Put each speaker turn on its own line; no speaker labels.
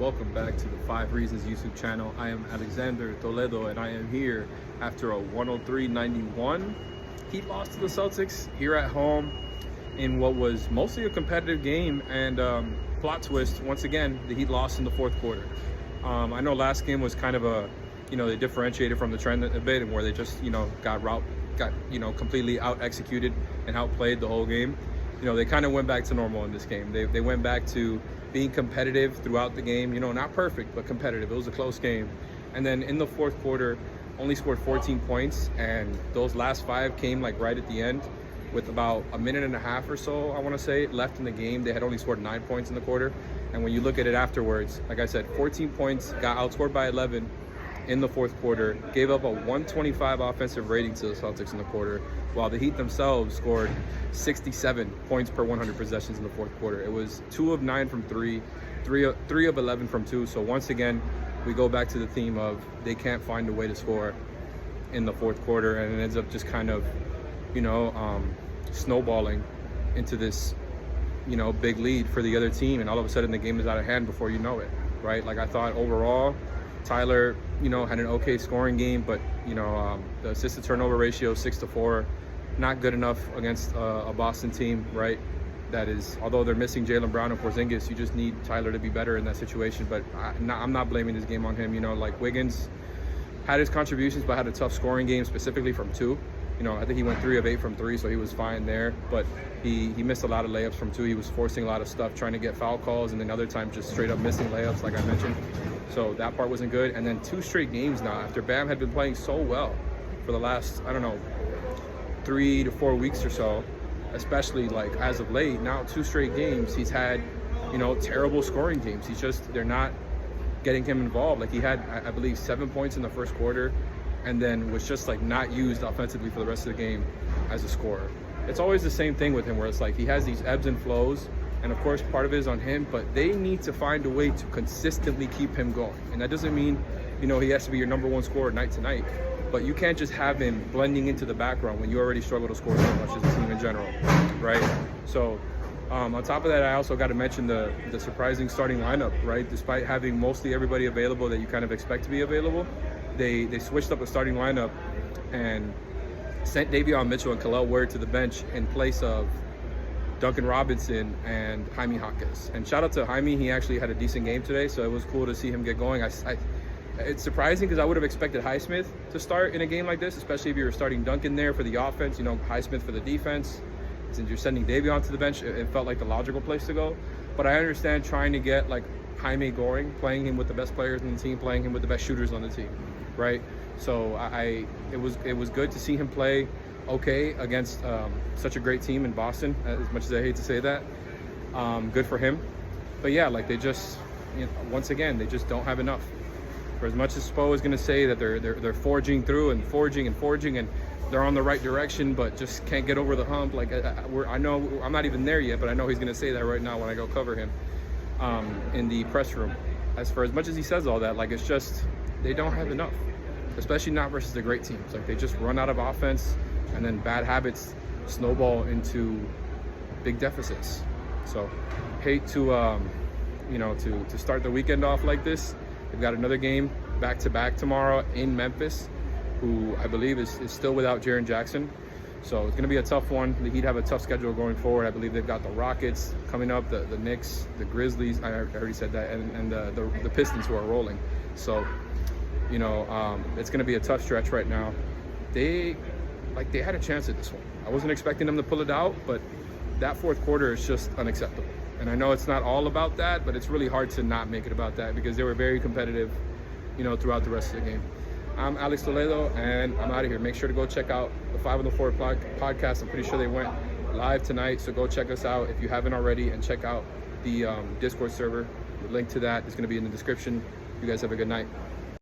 welcome back to the 5 Reasons YouTube channel. I am Alexander Toledo, and I am here after a 103-91 Heat loss to the Celtics here at home in what was mostly a competitive game. And plot twist, once again, the Heat lost in the fourth quarter. I know last game was kind of a, they differentiated from the trend a bit, and where they just, got completely out executed and outplayed the whole game. They kind of went back to normal in this game. They went back to being competitive throughout the game, not perfect, but competitive. It was a close game. And then in the fourth quarter, only scored 14 points. And those last 5 came like right at the end with about a minute and a half or so, I want to say, left in the game. They had only scored 9 points in the quarter. And when you look at it afterwards, like I said, 14 points, got outscored by 11 in the fourth quarter, gave up a 125 offensive rating to the Celtics in the quarter, while the Heat themselves scored 67 points per 100 possessions in the fourth quarter. It was 2 of 9 from 3 of 11 from 2. So once again, we go back to the theme of they can't find a way to score in the fourth quarter, and it ends up just kind of, snowballing into this, big lead for the other team, and all of a sudden the game is out of hand before you know it, right? Like I thought overall, Tyler, had an okay scoring game, but, the assist-to-turnover ratio, 6-4, not good enough against a Boston team, right? That is, although they're missing Jaylen Brown and Porzingis, you just need Tyler to be better in that situation. But I'm not blaming this game on him. Like Wiggins had his contributions, but had a tough scoring game, specifically from 2. I think he went 3 of 8 from 3, so he was fine there. But he missed a lot of layups from 2. He was forcing a lot of stuff, trying to get foul calls, and then other times just straight up missing layups, like I mentioned. So that part wasn't good. And then 2 straight games now, after Bam had been playing so well for the last, 3 to 4 weeks or so, especially like as of late, now 2 straight games, he's had, terrible scoring games. They're not getting him involved. Like he had, I believe, 7 points in the first quarter, and then was just like not used offensively for the rest of the game as a scorer. It's always the same thing with him, where it's like he has these ebbs and flows, and of course part of it is on him, but they need to find a way to consistently keep him going. And that doesn't mean, he has to be your number 1 scorer night to night, but you can't just have him blending into the background when you already struggle to score so much as a team in general, right? So on top of that, I also got to mention the surprising starting lineup, right? Despite having mostly everybody available that you kind of expect to be available, they switched up the starting lineup and sent Davion Mitchell and Khalil Ward to the bench in place of Duncan Robinson and Jaime Jaquez. And shout out to Jaime, he actually had a decent game today, so it was cool to see him get going. It's surprising because I would have expected Highsmith to start in a game like this, especially if you were starting Duncan there for the offense, Highsmith for the defense. Since you're sending Davion to the bench, it felt like the logical place to go. But I understand trying to get like Jaime going, playing him with the best players on the team, playing him with the best shooters on the team, right? So it was good to see him play okay against such a great team in Boston, as much as I hate to say that. Good for him. But yeah, like they just, once again, they just don't have enough. For as much as Spo is going to say that they're forging through and forging and they're on the right direction, but just can't get over the hump. Like I know I'm not even there yet, but I know he's going to say that right now when I go cover him in the press room. As much as he says all that, like it's just they don't have enough, especially not versus the great teams. Like they just run out of offense, and then bad habits snowball into big deficits. So hate to to start the weekend off like this. They've got another game back-to-back tomorrow in Memphis, who I believe is still without Jaren Jackson. So it's going to be a tough one. The Heat have a tough schedule going forward. I believe they've got the Rockets coming up, the Knicks, the Grizzlies, I already said that, and the Pistons, who are rolling. So, it's going to be a tough stretch right now. They had a chance at this one. I wasn't expecting them to pull it out, but that fourth quarter is just unacceptable. And I know it's not all about that, but it's really hard to not make it about that because they were very competitive, throughout the rest of the game. I'm Alex Toledo, and I'm out of here. Make sure to go check out the 5 on the 4 podcast. I'm pretty sure they went live tonight, so go check us out if you haven't already, and check out the Discord server. The link to that is going to be in the description. You guys have a good night.